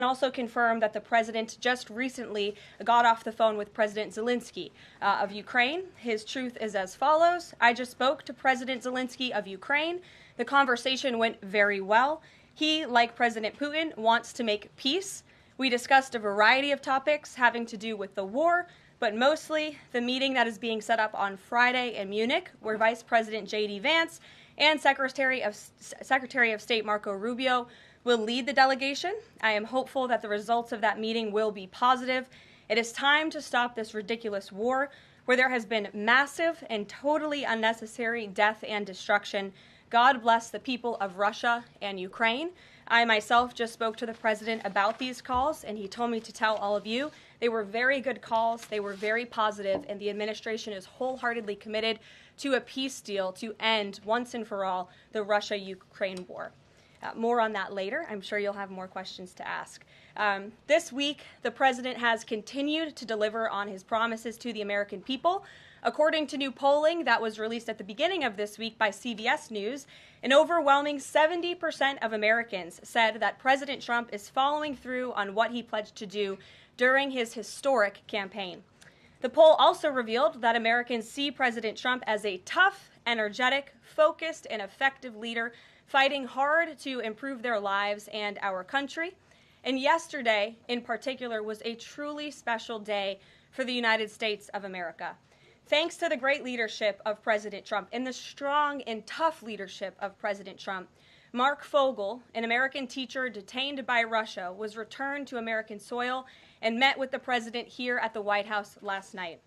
also confirmed that the president just recently got off the phone with President Zelensky of Ukraine. His truth is as follows. I just spoke to President Zelensky of Ukraine. The conversation went very well. He, like President Putin, wants to make peace. We discussed a variety of topics having to do with the war, but mostly the meeting that is being set up on Friday in Munich, where Vice President J.D. Vance and Secretary of State Marco Rubio will lead the delegation. I am hopeful that the results of that meeting will be positive. It is time to stop this ridiculous war where there has been massive and totally unnecessary death and destruction. God bless the people of Russia and Ukraine. I myself just spoke to the president about these calls, and he told me to tell all of you they were very good calls, they were very positive, and the administration is wholeheartedly committed to a peace deal to end once and for all the Russia-Ukraine war. More on that later. I'm sure you'll have more questions to ask. This week, the president has continued to deliver on his promises to the American people. According to new polling that was released at the beginning of this week by CBS News, an overwhelming 70% of Americans said that President Trump is following through on what he pledged to do during his historic campaign. The poll also revealed that Americans see President Trump as a tough, energetic, focused, and effective leader fighting hard to improve their lives and our country. And yesterday, in particular, was a truly special day for the United States of America. Thanks to the great leadership of President Trump and the strong and tough leadership of President Trump, Mark Fogel, an American teacher detained by Russia, was returned to American soil and met with the president here at the White House last night.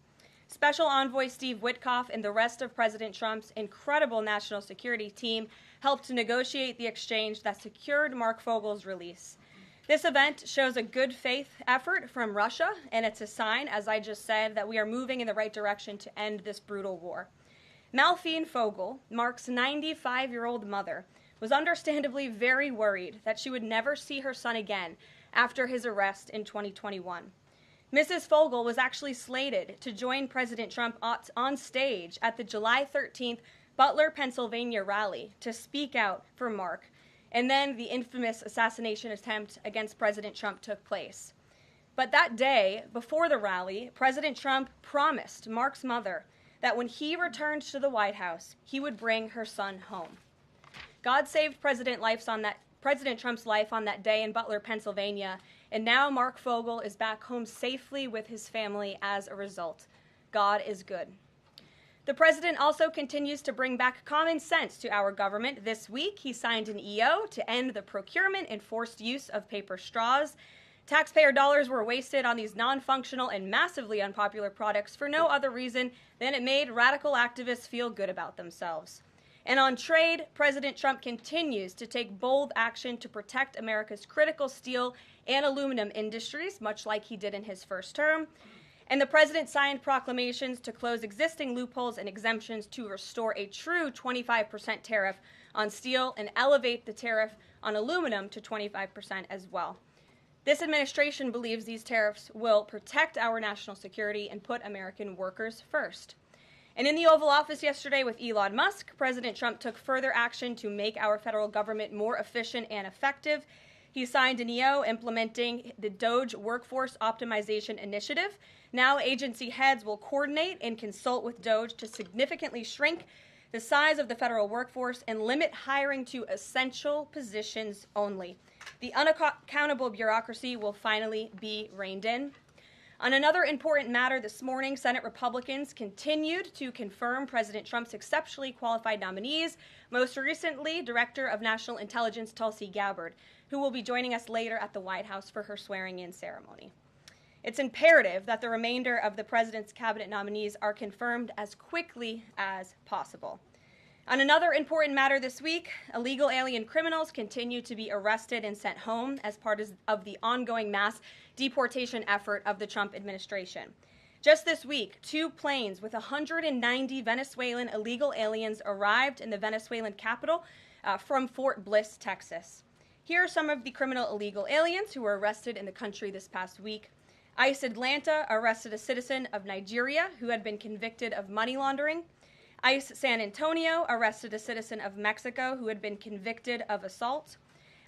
Special Envoy Steve Witkoff and the rest of President Trump's incredible national security team helped to negotiate the exchange that secured Mark Fogel's release. This event shows a good faith effort from Russia, and it's a sign, as I just said, that we are moving in the right direction to end this brutal war. Malphine Fogel, Mark's 95-year-old mother, was understandably very worried that she would never see her son again after his arrest in 2021. Mrs. Fogel was actually slated to join President Trump on stage at the July 13th Butler, Pennsylvania rally to speak out for Mark, and then the infamous assassination attempt against President Trump took place. But that day, before the rally, President Trump promised Mark's mother that when he returned to the White House, he would bring her son home. God saved President Trump's life on that day in Butler, Pennsylvania, and now Mark Fogel is back home safely with his family as a result. God is good. The president also continues to bring back common sense to our government. This week, he signed an EO to end the procurement and forced use of paper straws. Taxpayer dollars were wasted on these non-functional and massively unpopular products for no other reason than it made radical activists feel good about themselves. And on trade, President Trump continues to take bold action to protect America's critical steel and aluminum industries, much like he did in his first term. And the president signed proclamations to close existing loopholes and exemptions to restore a true 25% tariff on steel and elevate the tariff on aluminum to 25% as well. This administration believes these tariffs will protect our national security and put American workers first. And in the Oval Office yesterday with Elon Musk, President Trump took further action to make our federal government more efficient and effective. He signed an EO implementing the DOGE Workforce Optimization Initiative. Now agency heads will coordinate and consult with DOGE to significantly shrink the size of the federal workforce and limit hiring to essential positions only. The unaccountable bureaucracy will finally be reined in. On another important matter this morning, Senate Republicans continued to confirm President Trump's exceptionally qualified nominees, most recently Director of National Intelligence Tulsi Gabbard, who will be joining us later at the White House for her swearing-in ceremony. It's imperative that the remainder of the president's cabinet nominees are confirmed as quickly as possible. On another important matter this week, illegal alien criminals continue to be arrested and sent home as part of the ongoing mass deportation effort of the Trump administration. Just this week, 2 planes with 190 Venezuelan illegal aliens arrived in the Venezuelan capital from Fort Bliss, Texas. Here are some of the criminal illegal aliens who were arrested in the country this past week. ICE Atlanta arrested a citizen of Nigeria who had been convicted of money laundering. ICE San Antonio arrested a citizen of Mexico who had been convicted of assault.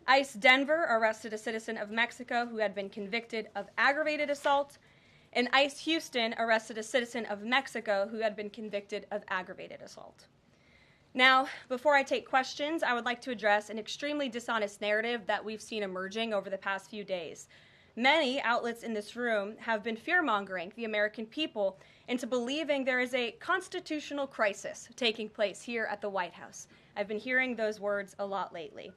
ICE Denver arrested a citizen of Mexico who had been convicted of aggravated assault, and ICE Houston arrested a citizen of Mexico who had been convicted of aggravated assault. Now, before I take questions, I would like to address an extremely dishonest narrative that we've seen emerging over the past few days. Many outlets in this room have been fear-mongering the American people into believing there is a constitutional crisis taking place here at the White House. I've been hearing those words a lot lately.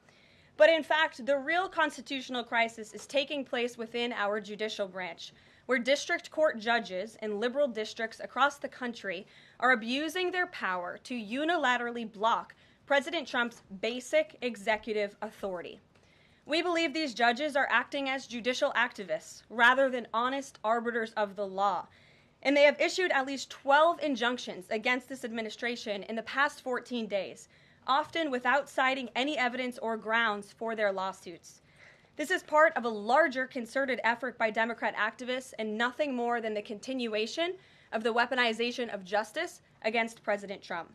But in fact, the real constitutional crisis is taking place within our judicial branch, where district court judges in liberal districts across the country are abusing their power to unilaterally block President Trump's basic executive authority. We believe these judges are acting as judicial activists rather than honest arbiters of the law, and they have issued at least 12 injunctions against this administration in the past 14 days, often without citing any evidence or grounds for their lawsuits. This is part of a larger concerted effort by Democrat activists and nothing more than the continuation of the weaponization of justice against President Trump.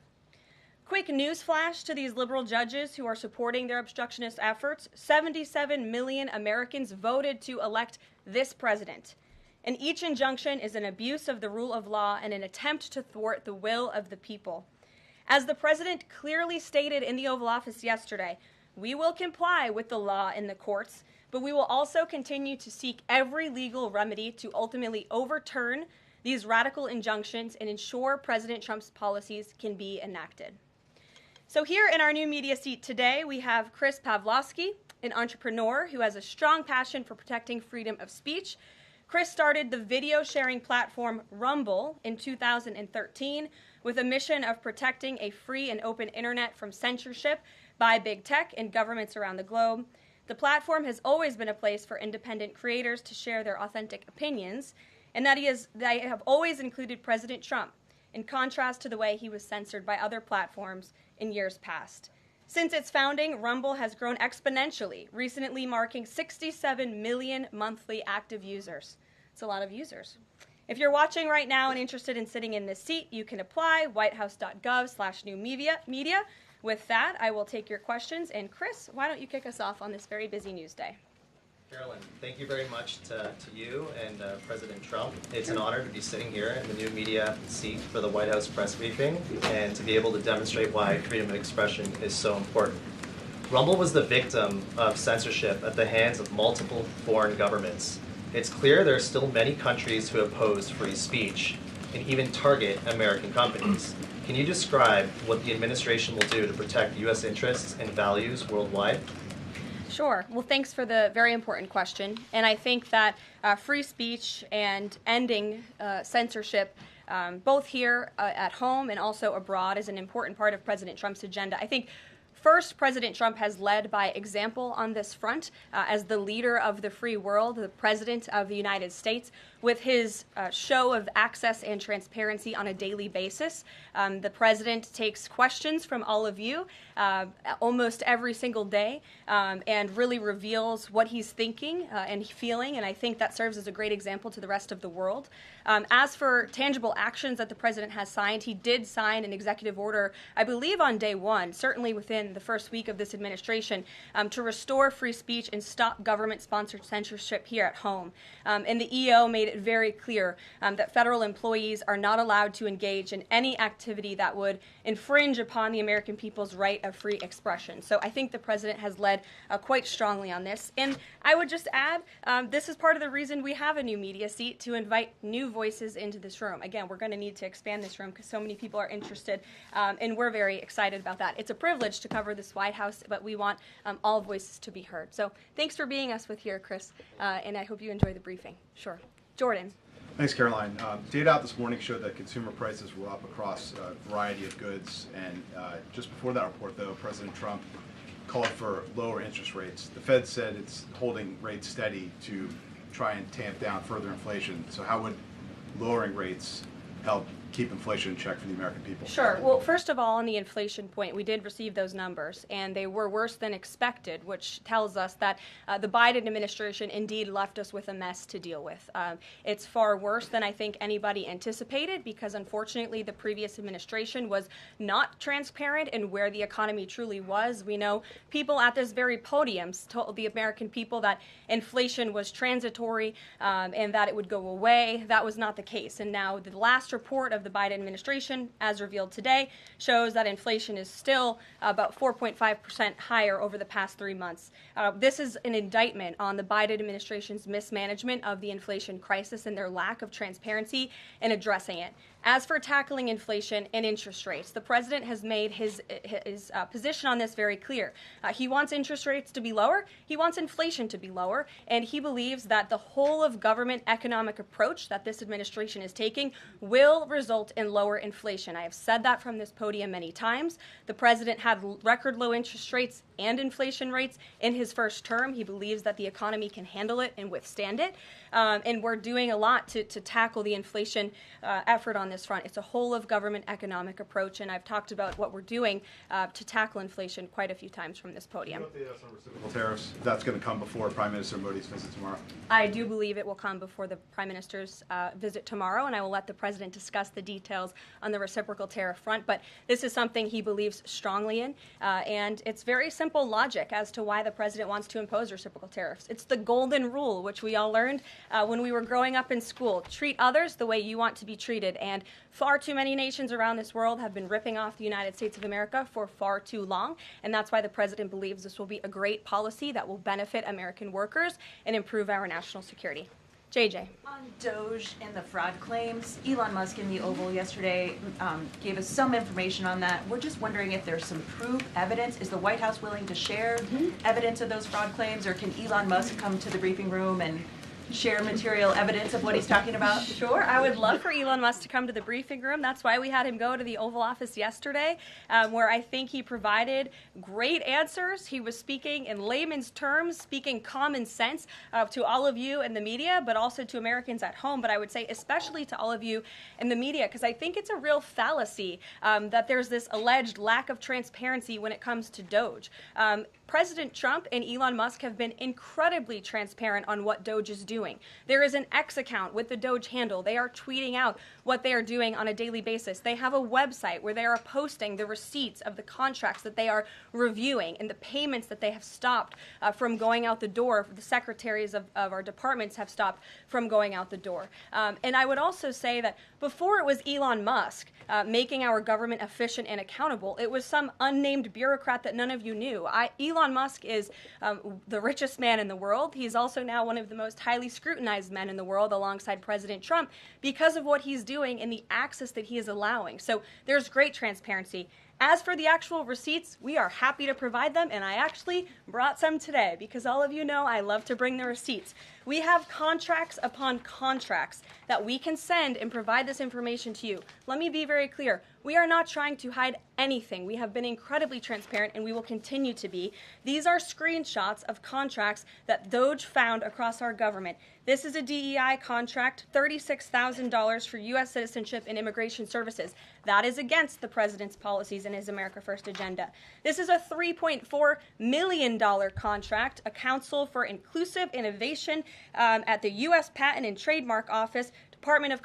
Quick news flash to these liberal judges who are supporting their obstructionist efforts: 77 million Americans voted to elect this president, and each injunction is an abuse of the rule of law and an attempt to thwart the will of the people. As the president clearly stated in the Oval Office yesterday, we will comply with the law in the courts, but we will also continue to seek every legal remedy to ultimately overturn these radical injunctions and ensure President Trump's policies can be enacted. So here in our new media seat today, we have Chris Pavlovsky, an entrepreneur who has a strong passion for protecting freedom of speech. Chris started the video sharing platform Rumble in 2013 with a mission of protecting a free and open internet from censorship by big tech and governments around the globe. The platform has always been a place for independent creators to share their authentic opinions, and they have always included President Trump, in contrast to the way he was censored by other platforms in years past. Since its founding, Rumble has grown exponentially, recently marking 67 million monthly active users. It's a lot of users. If you're watching right now and interested in sitting in this seat, you can apply, whitehouse.gov/new-media. With that, I will take your questions. And Chris, why don't you kick us off on this very busy news day? Karoline, thank you very much to you and President Trump. It's an honor to be sitting here in the new media seat for the White House press briefing and to be able to demonstrate why freedom of expression is so important. Rumble was the victim of censorship at the hands of multiple foreign governments. It's clear there are still many countries who oppose free speech and even target American companies. Can you describe what the administration will do to protect U.S. interests and values worldwide? Sure. Well, thanks for the very important question. And I think that free speech and ending censorship, both here at home and also abroad, is an important part of President Trump's agenda. I think first, President Trump has led by example on this front as the leader of the free world, the President of the United States, with his show of access and transparency on a daily basis. The President takes questions from all of you almost every single day and really reveals what he's thinking and feeling, and I think that serves as a great example to the rest of the world. As for tangible actions that the President has signed, he did sign an executive order, I believe on day one, certainly within the first week of this administration, to restore free speech and stop government-sponsored censorship here at home. And the EO made it very clear that federal employees are not allowed to engage in any activity that would infringe upon the American people's right of free expression. So I think the President has led quite strongly on this. And I would just add, this is part of the reason we have a new media seat, to invite new voices into this room. Again, we're going to need to expand this room because so many people are interested, and we're very excited about that. It's a privilege to cover this White House, but we want all voices to be heard. So thanks for being us with here, Chris, and I hope you enjoy the briefing. Sure. Jordan. Thanks, Caroline. Data out this morning showed that consumer prices were up across a variety of goods, and just before that report, though, President Trump called for lower interest rates. The Fed said it's holding rates steady to try and tamp down further inflation. So how would lowering rates help keep inflation in check for the American people? Sure. Well, first of all, on the inflation point, we did receive those numbers, and they were worse than expected, which tells us that the Biden administration indeed left us with a mess to deal with. It's far worse than I think anybody anticipated because, unfortunately, the previous administration was not transparent in where the economy truly was. We know people at this very podium told the American people that inflation was transitory and that it would go away. That was not the case. And now the last report of the Biden administration, as revealed today, shows that inflation is still about 4.5% higher over the past 3 months. This is an indictment on the Biden administration's mismanagement of the inflation crisis and their lack of transparency in addressing it. As for tackling inflation and interest rates, the president has made his position on this very clear. He wants interest rates to be lower, he wants inflation to be lower, and he believes that the whole of government economic approach that this administration is taking will result in lower inflation. I have said that from this podium many times. The president had record low interest rates and inflation rates in his first term. He believes that the economy can handle it and withstand it. And we're doing a lot to tackle the inflation effort on this front. It's a whole of government economic approach, and I've talked about what we're doing to tackle inflation quite a few times from this podium. Can you update us on reciprocal tariffs? That's going to come before Prime Minister Modi's visit tomorrow. I do believe it will come before the Prime Minister's visit tomorrow, and I will let the President discuss the details on the reciprocal tariff front. But this is something he believes strongly in, and it's very simple logic as to why the President wants to impose reciprocal tariffs. It's the golden rule, which we all learned when we were growing up in school. Treat others the way you want to be treated, and far too many nations around this world have been ripping off the United States of America for far too long, and that's why the President believes this will be a great policy that will benefit American workers and improve our national security. JJ. On DOGE and the fraud claims, Elon Musk in the Oval yesterday gave us some information on that. We're just wondering if there's some proof, evidence. Is the White House willing to share evidence of those fraud claims, or can Elon Musk come to the briefing room and share material evidence of what he's talking about? Sure. I would love for Elon Musk to come to the briefing room. That's why we had him go to the Oval Office yesterday, where I think he provided great answers. He was speaking in layman's terms, speaking common sense to all of you in the media, but also to Americans at home. But I would say especially to all of you in the media, because I think it's a real fallacy that there's this alleged lack of transparency when it comes to DOGE. President Trump and Elon Musk have been incredibly transparent on what DOGE is doing. There is an X account with the DOGE handle. They are tweeting out what they are doing on a daily basis. They have a website where they are posting the receipts of the contracts that they are reviewing and the payments that they have stopped from going out the door. The secretaries of our departments have stopped from going out the door. And I would also say that before it was Elon Musk making our government efficient and accountable, it was some unnamed bureaucrat that none of you knew. Elon Musk is the richest man in the world. He's also now one of the most highly scrutinized men in the world alongside President Trump because of what he's doing and the access that he is allowing. So there's great transparency. As for the actual receipts, we are happy to provide them, and I actually brought some today because all of you know I love to bring the receipts. We have contracts upon contracts that we can send and provide this information to you. Let me be very clear. We are not trying to hide anything. We have been incredibly transparent, and we will continue to be. These are screenshots of contracts that DOGE found across our government. This is a DEI contract, $36,000 for U.S. citizenship and immigration services. That is against the president's policies and his America First agenda. This is a $3.4 million contract, a Council for Inclusive Innovation at the U.S. Patent and Trademark Office, Department of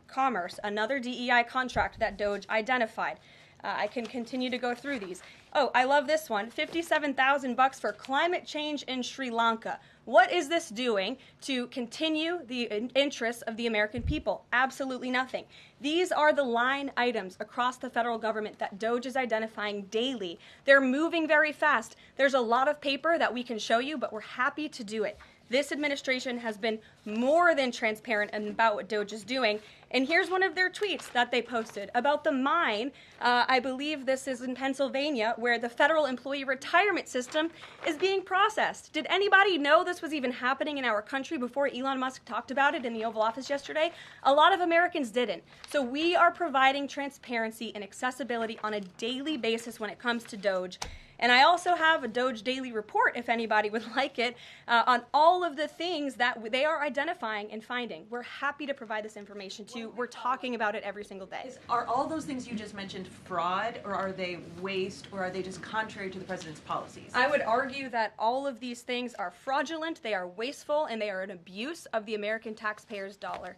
Commerce, another DEI contract that DOGE identified. I can continue to go through these. Oh, I love this one, $57,000 for climate change in Sri Lanka. What is this doing to continue the interests of the American people? Absolutely nothing. These are the line items across the federal government that DOGE is identifying daily. They're moving very fast. There's a lot of paper that we can show you, but we're happy to do it. This administration has been more than transparent about what DOGE is doing. And here's one of their tweets that they posted about the mine. I believe this is in Pennsylvania, where the federal employee retirement system is being processed. Did anybody know this was even happening in our country before Elon Musk talked about it in the Oval Office yesterday? A lot of Americans didn't. So we are providing transparency and accessibility on a daily basis when it comes to DOGE. And I also have a DOGE daily report, if anybody would like it, on all of the things that they are identifying and finding. We're happy to provide this information to you. We're talking about it every single day. Are all those things you just mentioned fraud, or are they waste, or are they just contrary to the president's policies? I would argue that all of these things are fraudulent, they are wasteful, and they are an abuse of the American taxpayer's dollar.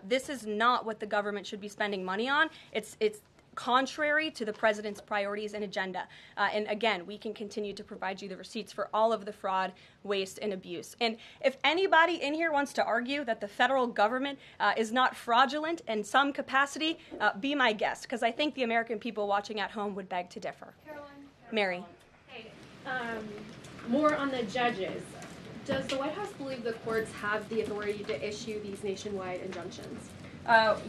This is not what the government should be spending money on. It's contrary to the president's priorities and agenda. And again, we can continue to provide you the receipts for all of the fraud, waste, and abuse. And if anybody in here wants to argue that the federal government is not fraudulent in some capacity, be my guest, because I think the American people watching at home would beg to differ. Caroline. Mary. Hey, more on the judges. Does the White House believe the courts have the authority to issue these nationwide injunctions?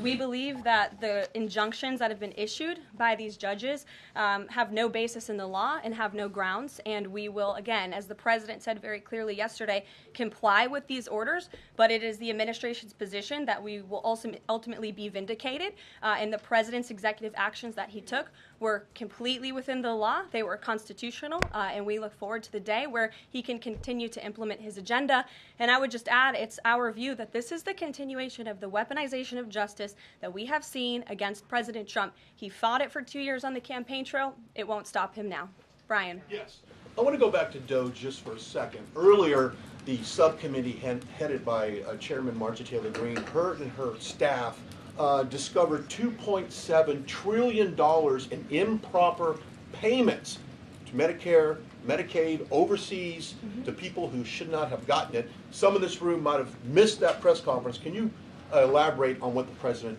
We believe that the injunctions that have been issued by these judges have no basis in the law and have no grounds, and we will, again, as the president said very clearly yesterday, comply with these orders, but it is the administration's position that we will ultimately be vindicated, and the president's executive actions that he took were completely within the law, they were constitutional, and we look forward to the day where he can continue to implement his agenda. And I would just add, it's our view that this is the continuation of the weaponization of justice that we have seen against President Trump. He fought it for 2 years on the campaign trail. It won't stop him now. Brian. Yes. I want to go back to DOGE just for a second. Earlier, the subcommittee headed by Chairman Marjorie Taylor Greene, her and her staff discovered $2.7 trillion in improper payments to Medicare, Medicaid, overseas, to people who should not have gotten it. Some in this room might have missed that press conference. Can you elaborate on what the president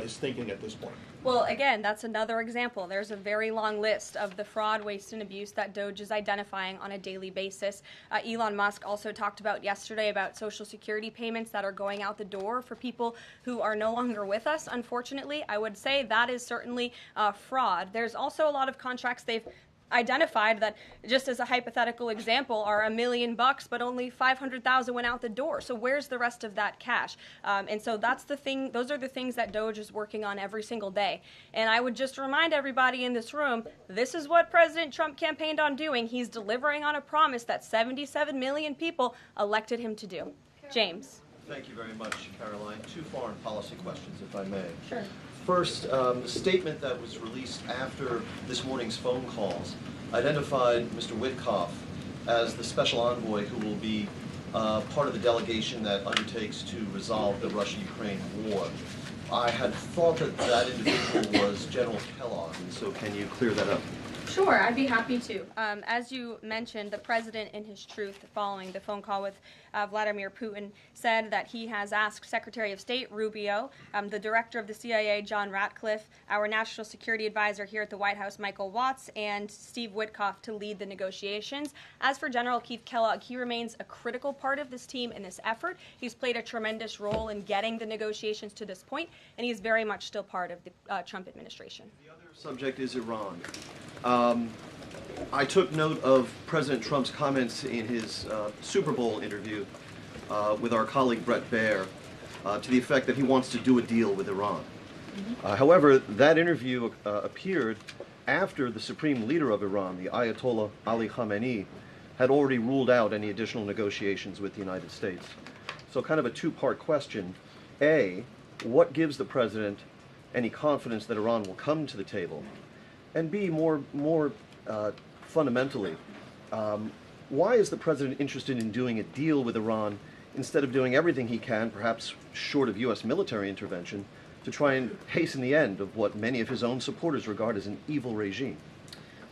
is thinking at this point? Well, again, that's another example. There's a very long list of the fraud, waste, and abuse that DOGE is identifying on a daily basis. Elon Musk also talked about yesterday about Social Security payments that are going out the door for people who are no longer with us, unfortunately. I would say that is certainly fraud. There's also a lot of contracts they've identified that, just as a hypothetical example, are $1 million, but only 500,000 went out the door. So where's the rest of that cash? And so that's the thing. Those are the things that DOGE is working on every single day. And I would just remind everybody in this room, this is what President Trump campaigned on doing. He's delivering on a promise that 77 million people elected him to do. James. Thank you very much, Caroline. Two foreign policy questions, if I may. Sure. First, the statement that was released after this morning's phone calls identified Mr. Witkoff as the special envoy who will be part of the delegation that undertakes to resolve the Russia-Ukraine war. I had thought that that individual was General Kellogg, and so can you clear that up? Sure, I'd be happy to. As you mentioned, the president, in his truth, following the phone call with Vladimir Putin, said that he has asked Secretary of State Rubio, the director of the CIA, John Ratcliffe, our national security advisor here at the White House, Michael Watts, and Steve Witkoff to lead the negotiations. As for General Keith Kellogg, he remains a critical part of this team in this effort. He's played a tremendous role in getting the negotiations to this point, and he's very much still part of the Trump administration. The other subject is Iran. I took note of President Trump's comments in his Super Bowl interview with our colleague Bret Baier to the effect that he wants to do a deal with Iran. However, that interview appeared after the supreme leader of Iran, the Ayatollah Ali Khamenei, had already ruled out any additional negotiations with the United States. So kind of a two-part question. A, what gives the president any confidence that Iran will come to the table? And B, more fundamentally, why is the president interested in doing a deal with Iran instead of doing everything he can, perhaps short of U.S. military intervention, to try and hasten the end of what many of his own supporters regard as an evil regime?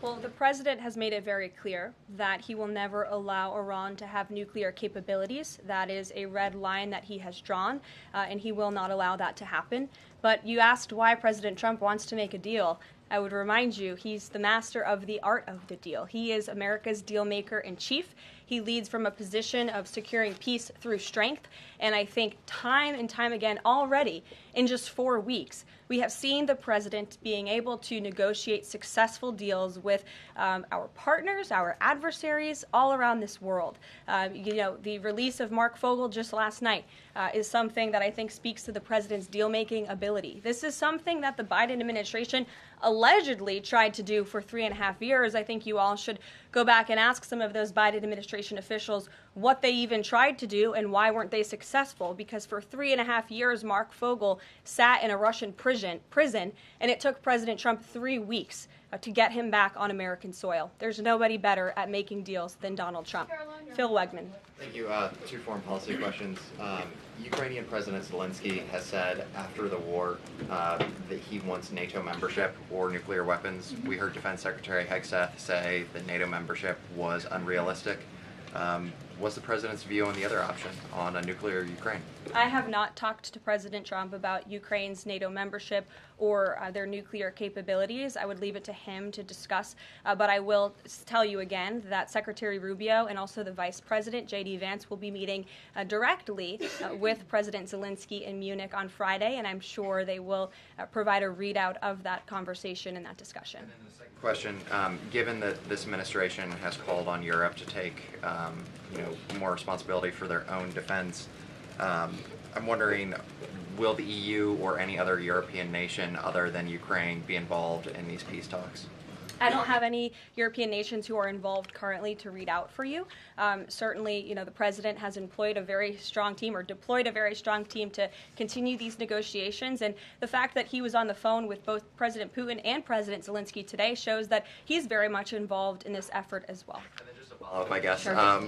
Well, the president has made it very clear that he will never allow Iran to have nuclear capabilities. That is a red line that he has drawn, and he will not allow that to happen. But you asked why President Trump wants to make a deal. I would remind you, he's the master of the art of the deal. He is America's deal maker in chief. He leads from a position of securing peace through strength. And I think time and time again already, in just 4 weeks, we have seen the president being able to negotiate successful deals with our partners, our adversaries all around this world. The release of Mark Fogel just last night is something that I think speaks to the president's deal-making ability. This is something that the Biden administration allegedly tried to do for 3.5 years. I think you all should go back and ask some of those Biden administration officials what they even tried to do and why weren't they successful, because for 3.5 years Mark Fogel sat in a Russian prison and it took President Trump 3 weeks to get him back on American soil. There's nobody better at making deals than Donald Trump. Phil Wegman. Thank you. 2 foreign policy questions. Ukrainian President Zelensky has said after the war that he wants NATO membership or nuclear weapons. We heard Defense Secretary Hegseth say that NATO membership was unrealistic. What's the president's view on the other option, on a nuclear Ukraine? I have not talked to President Trump about Ukraine's NATO membership or their nuclear capabilities. I would leave it to him to discuss. But I will tell you again that Secretary Rubio and also the Vice President, J.D. Vance, will be meeting directly with President Zelensky in Munich on Friday, and I'm sure they will provide a readout of that conversation and that discussion. And then the second question, given that this administration has called on Europe to take more responsibility for their own defense, I'm wondering, will the EU or any other European nation other than Ukraine be involved in these peace talks? I don't have any European nations who are involved currently to read out for you. Certainly, the president has employed a very strong team or deployed a very strong team to continue these negotiations. And the fact that he was on the phone with both President Putin and President Zelensky today shows that he's very much involved in this effort as well. And then just a follow-up, I guess. Sure.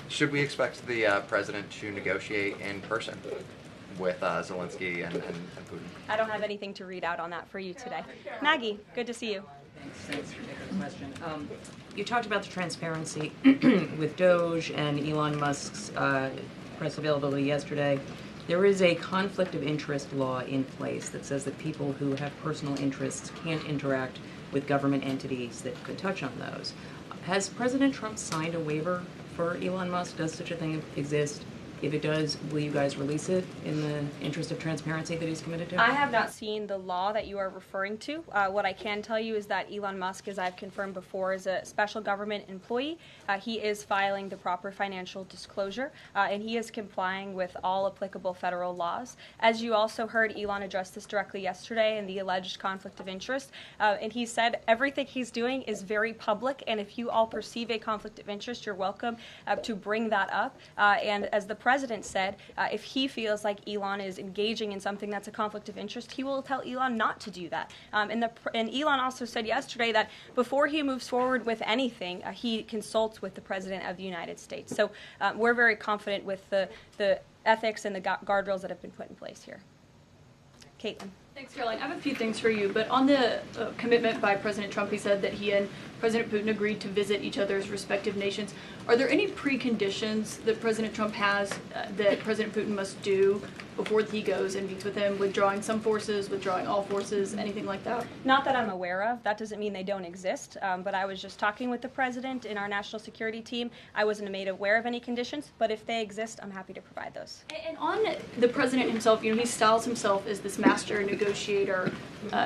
Should we expect the president to negotiate in person with Zelensky and Putin? I don't have anything to read out on that for you today. Maggie, good to see you. Thanks for taking the question. You talked about the transparency with DOGE and Elon Musk's press availability yesterday. There is a conflict of interest law in place that says that people who have personal interests can't interact with government entities that could touch on those. Has President Trump signed a waiver for Elon Musk? Does such a thing exist? If it does, will you guys release it in the interest of transparency that he's committed to? I have not seen the law that you are referring to. What I can tell you is that Elon Musk, as I've confirmed before, is a special government employee. He is filing the proper financial disclosure, and he is complying with all applicable federal laws. As you also heard, Elon address this directly yesterday in the alleged conflict of interest, and he said everything he's doing is very public, and if you all perceive a conflict of interest, you're welcome to bring that up. And as the president said, if he feels like Elon is engaging in something that's a conflict of interest, he will tell Elon not to do that. And Elon also said yesterday that before he moves forward with anything, he consults with the President of the United States. So we're very confident with the ethics and the guardrails that have been put in place here. Caitlin. Thanks, Caroline. I have a few things for you, but on the commitment by President Trump, he said that he and President Putin agreed to visit each other's respective nations. Are there any preconditions that President Trump has that President Putin must do before he goes and meets with him, withdrawing some forces, withdrawing all forces, anything like that? Not that I'm aware of. That doesn't mean they don't exist, but I was just talking with the president in our national security team. I wasn't made aware of any conditions, but if they exist, I'm happy to provide those. And on the president himself, he styles himself as this master negotiator.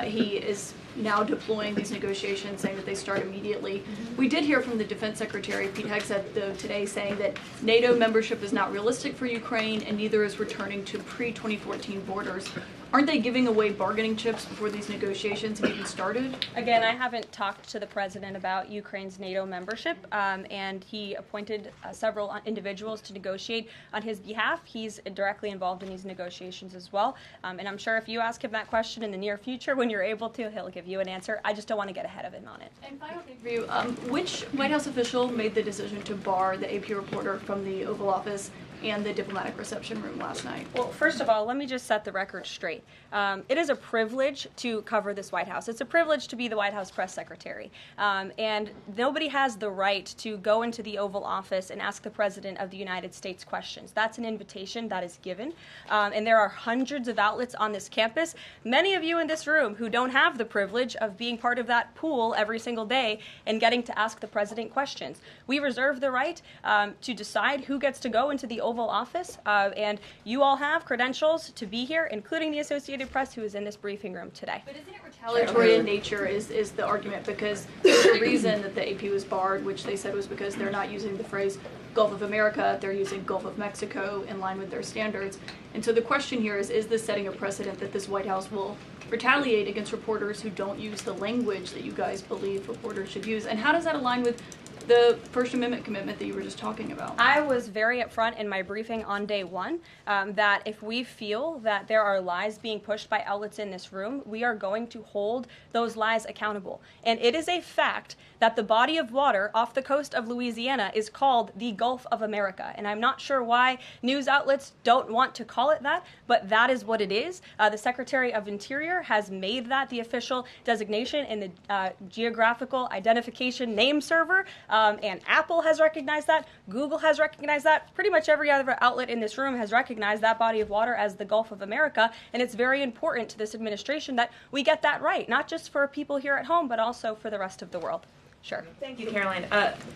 He is now deploying these negotiations, saying that they start immediately. We did hear from the Defense Secretary, Pete Hegseth, though, today saying that NATO membership is not realistic for Ukraine and neither is returning to pre-2014 borders. Aren't they giving away bargaining chips before these negotiations have even started? Again, I haven't talked to the president about Ukraine's NATO membership, and he appointed several individuals to negotiate on his behalf. He's directly involved in these negotiations as well, and I'm sure if you ask him that question in the near future, when you're able to, he'll give you an answer. I just don't want to get ahead of him on it. And final thing for you, which White House official made the decision to bar the AP reporter from the Oval Office and the diplomatic reception room last night? Well, first of all, let me just set the record straight. It is a privilege to cover this White House. It's a privilege to be the White House press secretary. And nobody has the right to go into the Oval Office and ask the President of the United States questions. That's an invitation that is given. And there are hundreds of outlets on this campus, many of you in this room who don't have the privilege of being part of that pool every single day and getting to ask the President questions. We reserve the right to decide who gets to go into the Oval Office, and you all have credentials to be here, including the Associated Press, who is in this briefing room today. But isn't it retaliatory in nature is the argument, because there's a reason that the AP was barred, which they said was because they're not using the phrase Gulf of America, they're using Gulf of Mexico in line with their standards. And so the question here is this setting a precedent that this White House will retaliate against reporters who don't use the language that you guys believe reporters should use? And how does that align with the First Amendment commitment that you were just talking about? I was very upfront in my briefing on day one that if we feel that there are lies being pushed by outlets in this room, we are going to hold those lies accountable. And it is a fact that the body of water off the coast of Louisiana is called the Gulf of America. And I'm not sure why news outlets don't want to call it that, but that is what it is. The Secretary of Interior has made that the official designation in the geographical identification name server. And Apple has recognized that. Google has recognized that. Pretty much every other outlet in this room has recognized that body of water as the Gulf of America. And it's very important to this administration that we get that right, not just for people here at home, but also for the rest of the world. Sure. Thank you, Karoline.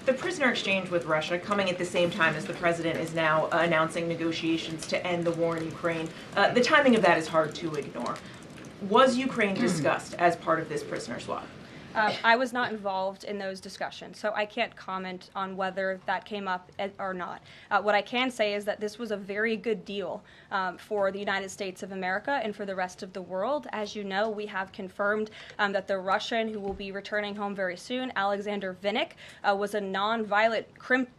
The prisoner exchange with Russia coming at the same time as the president is now announcing negotiations to end the war in Ukraine. The timing of that is hard to ignore. Was Ukraine discussed as part of this prisoner swap? I was not involved in those discussions, so I can't comment on whether that came up or not. What I can say is that this was a very good deal for the United States of America and for the rest of the world. As you know, we have confirmed that the Russian who will be returning home very soon, Alexander Vinnik, was a non-violent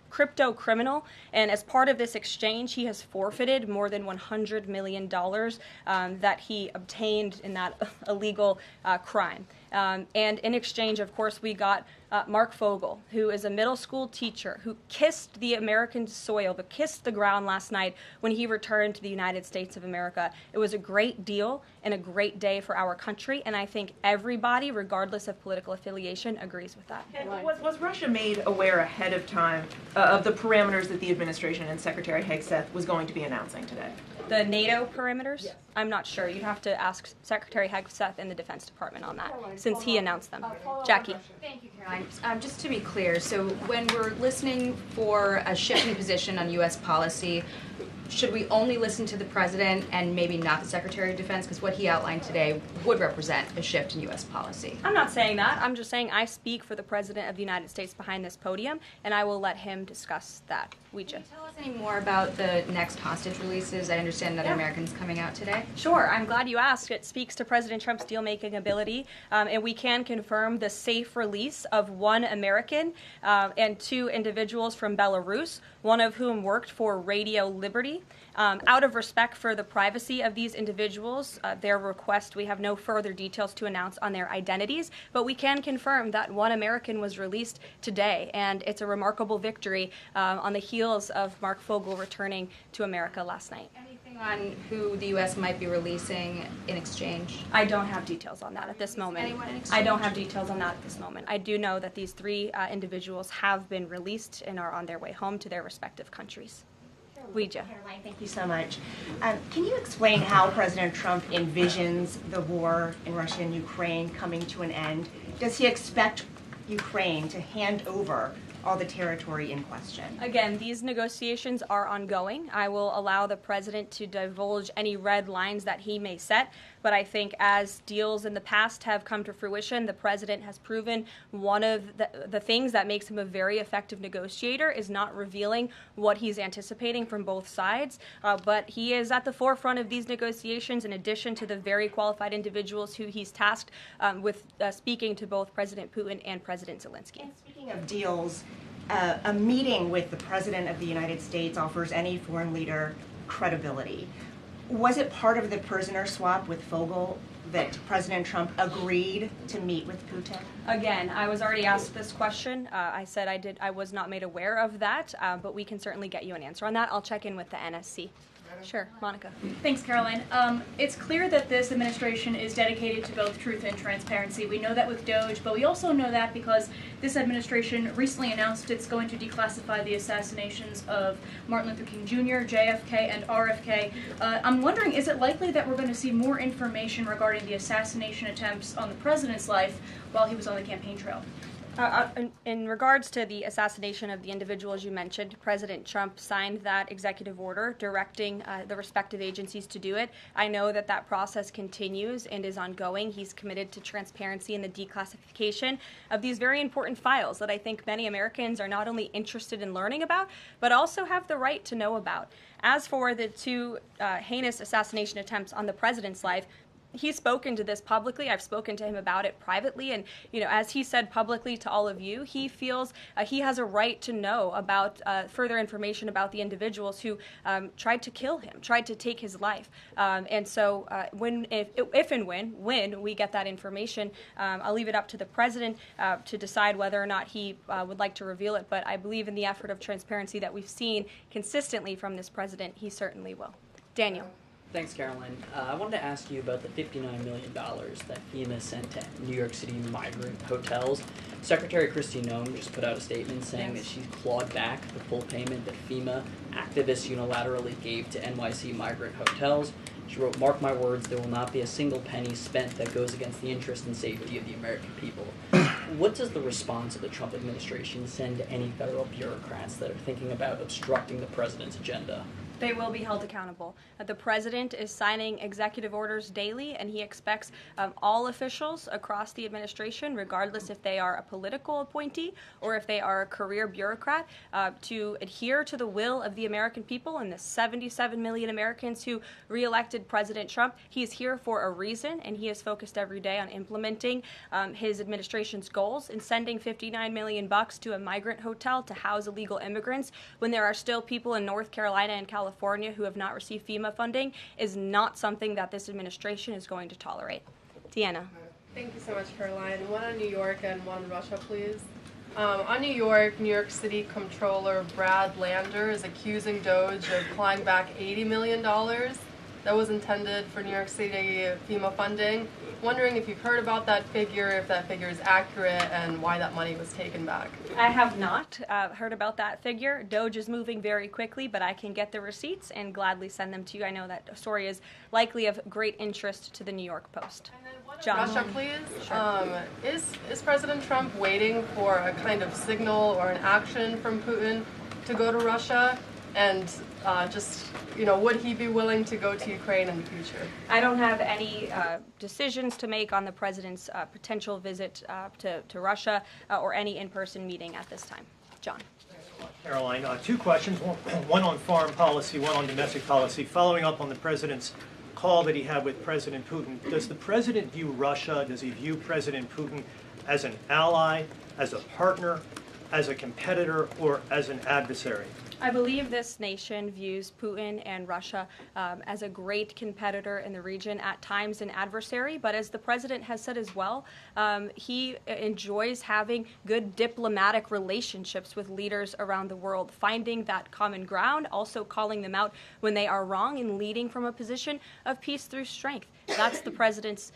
crypto criminal, and as part of this exchange, he has forfeited more than $100 million that he obtained in that illegal crime. And in exchange, of course, we got Mark Fogel, who is a middle school teacher who kissed the American soil, but kissed the ground last night when he returned to the United States of America. It was a great deal and a great day for our country, and I think everybody, regardless of political affiliation, agrees with that. And was Russia made aware ahead of time of the parameters that the administration and Secretary Hegseth was going to be announcing today? The NATO perimeters? Yes. I'm not sure. You'd have to ask Secretary Hegseth in the Defense Department on that, since he announced them. Jackie. Thank you, Caroline. Just to be clear, so when we're listening for a shift in position on U.S. policy, should we only listen to the president and maybe not the Secretary of Defense? Because what he outlined today would represent a shift in U.S. policy. I'm not saying that. I'm just saying I speak for the President of the United States behind this podium, and I will let him discuss that. Can you tell us any more about the next hostage releases? I understand another American's coming out today. Sure. I'm glad you asked. It speaks to President Trump's deal-making ability, and we can confirm the safe release of one American and two individuals from Belarus, one of whom worked for Radio Liberty. Out of respect for the privacy of these individuals, their request, we have no further details to announce on their identities, but we can confirm that one American was released today, and it's a remarkable victory on the heels of Mark Fogel returning to America last night. Anything on who the U.S. might be releasing in exchange? I don't have details on that at this moment. Anyone in exchange? I don't have details on that at this moment. I do know that these three individuals have been released and are on their way home to their respective countries. Caroline, thank you so much. Can you explain how President Trump envisions the war in Russia and Ukraine coming to an end? Does he expect Ukraine to hand over all the territory in question? Again, these negotiations are ongoing. I will allow the president to divulge any red lines that he may set, but I think as deals in the past have come to fruition, the president has proven one of the things that makes him a very effective negotiator is not revealing what he's anticipating from both sides, but he is at the forefront of these negotiations in addition to the very qualified individuals who he's tasked with speaking to both President Putin and President Zelensky. And speaking of deals, a meeting with the President of the United States offers any foreign leader credibility. Was it part of the prisoner swap with Fogel that President Trump agreed to meet with Putin? Again, I was already asked this question. I said I was not made aware of that, but we can certainly get you an answer on that. I'll check in with the NSC. Sure, Monica. Thanks, Caroline. It's clear that this administration is dedicated to both truth and transparency. We know that with DOGE, but we also know that because this administration recently announced it's going to declassify the assassinations of Martin Luther King Jr., JFK, and RFK. I'm wondering, is it likely that we're going to see more information regarding the assassination attempts on the president's life while he was on the campaign trail? In regards to the assassination of the individuals you mentioned, President Trump signed that executive order directing the respective agencies to do it. I know that that process continues and is ongoing. He's committed to transparency in the declassification of these very important files that I think many Americans are not only interested in learning about, but also have the right to know about. As for the two heinous assassination attempts on the president's life, he's spoken to this publicly. I've spoken to him about it privately, and as he said publicly to all of you, he feels he has a right to know about further information about the individuals who tried to kill him, tried to take his life. And so, if and when we get that information, I'll leave it up to the president to decide whether or not he would like to reveal it. But I believe in the effort of transparency that we've seen consistently from this president, he certainly will. Daniel. Thanks, Caroline. I wanted to ask you about the $59 million that FEMA sent to New York City migrant hotels. Secretary Kristi Noem just put out a statement saying that she's clawed back the full payment that FEMA activists unilaterally gave to NYC migrant hotels. She wrote, "Mark my words, there will not be a single penny spent that goes against the interest and safety of the American people." What does the response of the Trump administration send to any federal bureaucrats that are thinking about obstructing the president's agenda? They will be held accountable. The president is signing executive orders daily, and he expects all officials across the administration, regardless if they are a political appointee or if they are a career bureaucrat, to adhere to the will of the American people and the 77 million Americans who reelected President Trump. He is here for a reason, and he is focused every day on implementing his administration's goals and sending $59 million to a migrant hotel to house illegal immigrants when there are still people in North Carolina and California who have not received FEMA funding is not something that this administration is going to tolerate. Deanna. Thank you so much, Caroline. One on New York and one on Russia, please. On New York City Comptroller Brad Lander is accusing DOGE of clawing back $80 million that was intended for New York City FEMA funding. Wondering if you've heard about that figure, if that figure is accurate, and why that money was taken back. I have not heard about that figure. DOGE is moving very quickly, but I can get the receipts and gladly send them to you. I know that story is likely of great interest to the New York Post. And then one John. Russia, please. Sure. Is President Trump waiting for a kind of signal or an action from Putin to go to Russia? And would he be willing to go to Ukraine in the future? I don't have any decisions to make on the president's potential visit to Russia or any in-person meeting at this time. John. Caroline, two questions, one on foreign policy, one on domestic policy. Following up on the president's call that he had with President Putin, does the president view Russia, does he view President Putin as an ally, as a partner, as a competitor, or as an adversary? I believe this nation views Putin and Russia as a great competitor in the region, at times an adversary, but as the president has said as well, he enjoys having good diplomatic relationships with leaders around the world, finding that common ground, also calling them out when they are wrong, and leading from a position of peace through strength. That's the president's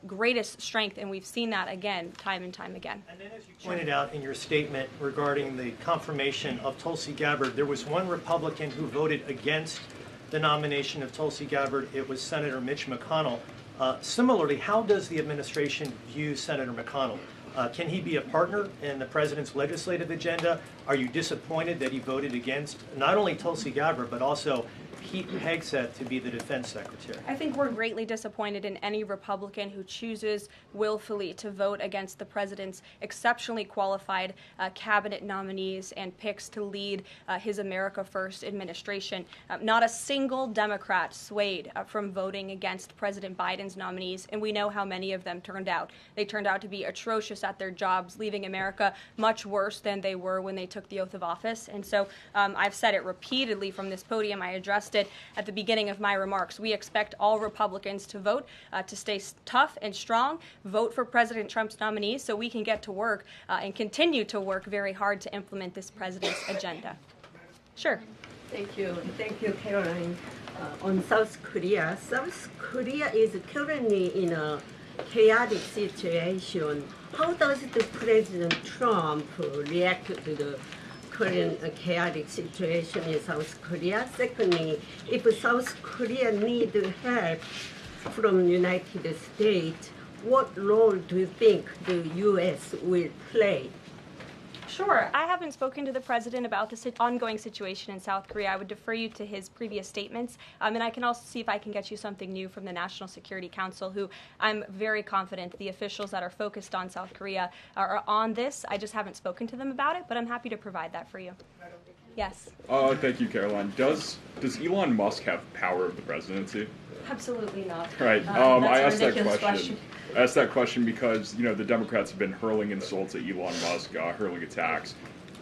greatest strength, and we've seen that again, time and time again. And then, as you pointed out in your statement regarding the confirmation of Tulsi Gabbard, there was one Republican who voted against the nomination of Tulsi Gabbard. It was Senator Mitch McConnell. Similarly, how does the administration view Senator McConnell? Can he be a partner in the president's legislative agenda? Are you disappointed that he voted against not only Tulsi Gabbard, but also Pete Hegseth to be the defense secretary? I think we're greatly disappointed in any Republican who chooses willfully to vote against the president's exceptionally qualified cabinet nominees and picks to lead his America First administration. Not a single Democrat swayed from voting against President Biden's nominees, and we know how many of them turned out. They turned out to be atrocious at their jobs, leaving America much worse than they were when they took the oath of office. And so I've said it repeatedly from this podium. I addressed suggested at the beginning of my remarks. We expect all Republicans to vote, to stay tough and strong, vote for President Trump's nominees so we can get to work and continue to work very hard to implement this president's agenda. Sure. Thank you, Caroline. On South Korea is currently in a chaotic situation. How does the President Trump react to the current chaotic situation in South Korea? Secondly, if South Korea needs help from the United States, what role do you think the U.S. will play? Sure. I haven't spoken to the president about the ongoing situation in South Korea. I would defer you to his previous statements. And I can also see if I can get you something new from the National Security Council, who I'm very confident the officials that are focused on South Korea are on this. I just haven't spoken to them about it, but I'm happy to provide that for you. Yes. Thank you, Caroline. Does Elon Musk have power of the presidency? Absolutely not. Right. I asked that question. I asked that question because, the Democrats have been hurling insults at Elon Musk, hurling attacks,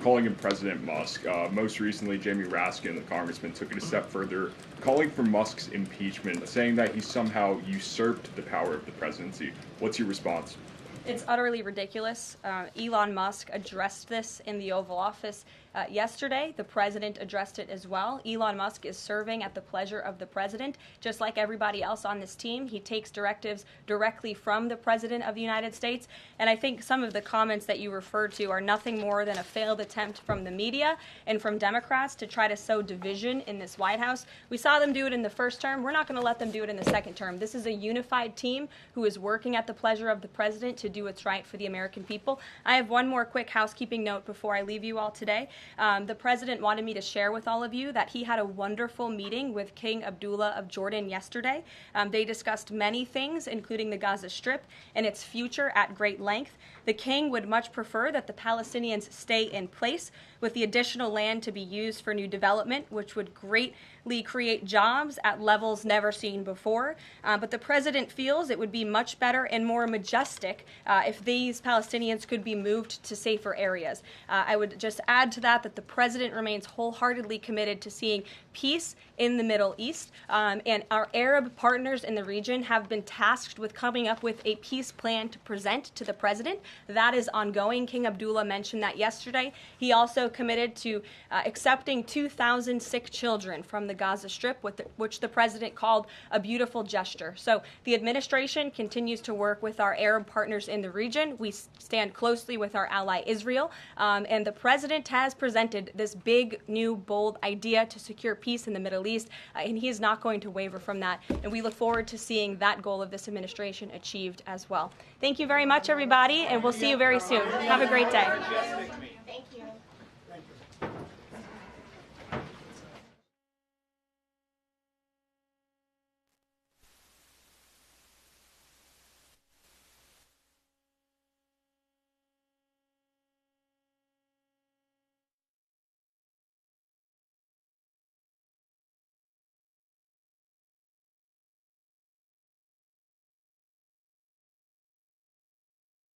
calling him President Musk. Most recently, Jamie Raskin, the congressman, took it a step further, calling for Musk's impeachment, saying that he somehow usurped the power of the presidency. What's your response? It's utterly ridiculous. Elon Musk addressed this in the Oval Office yesterday. The president addressed it as well. Elon Musk is serving at the pleasure of the president, just like everybody else on this team. He takes directives directly from the president of the United States. And I think some of the comments that you referred to are nothing more than a failed attempt from the media and from Democrats to try to sow division in this White House. We saw them do it in the first term. We're not going to let them do it in the second term. This is a unified team who is working at the pleasure of the president to do what's right for the American people. I have one more quick housekeeping note before I leave you all today. The president wanted me to share with all of you that he had a wonderful meeting with King Abdullah of Jordan yesterday. They discussed many things, including the Gaza Strip and its future at great length. The king would much prefer that the Palestinians stay in place, with the additional land to be used for new development, which would greatly create jobs at levels never seen before. But the president feels it would be much better and more majestic if these Palestinians could be moved to safer areas. I would just add to that the president remains wholeheartedly committed to seeing peace in the Middle East, and our Arab partners in the region have been tasked with coming up with a peace plan to present to the president. That is ongoing. King Abdullah mentioned that yesterday. He also committed to accepting 2,000 sick children from the Gaza Strip, which the president called a beautiful gesture. So the administration continues to work with our Arab partners in the region. We stand closely with our ally Israel, and the president has presented this big, new, bold idea to secure peace in the Middle East, and he is not going to waver from that. And we look forward to seeing that goal of this administration achieved as well. Thank you very much, everybody, and we'll see you very soon. Have a great day. Thank you.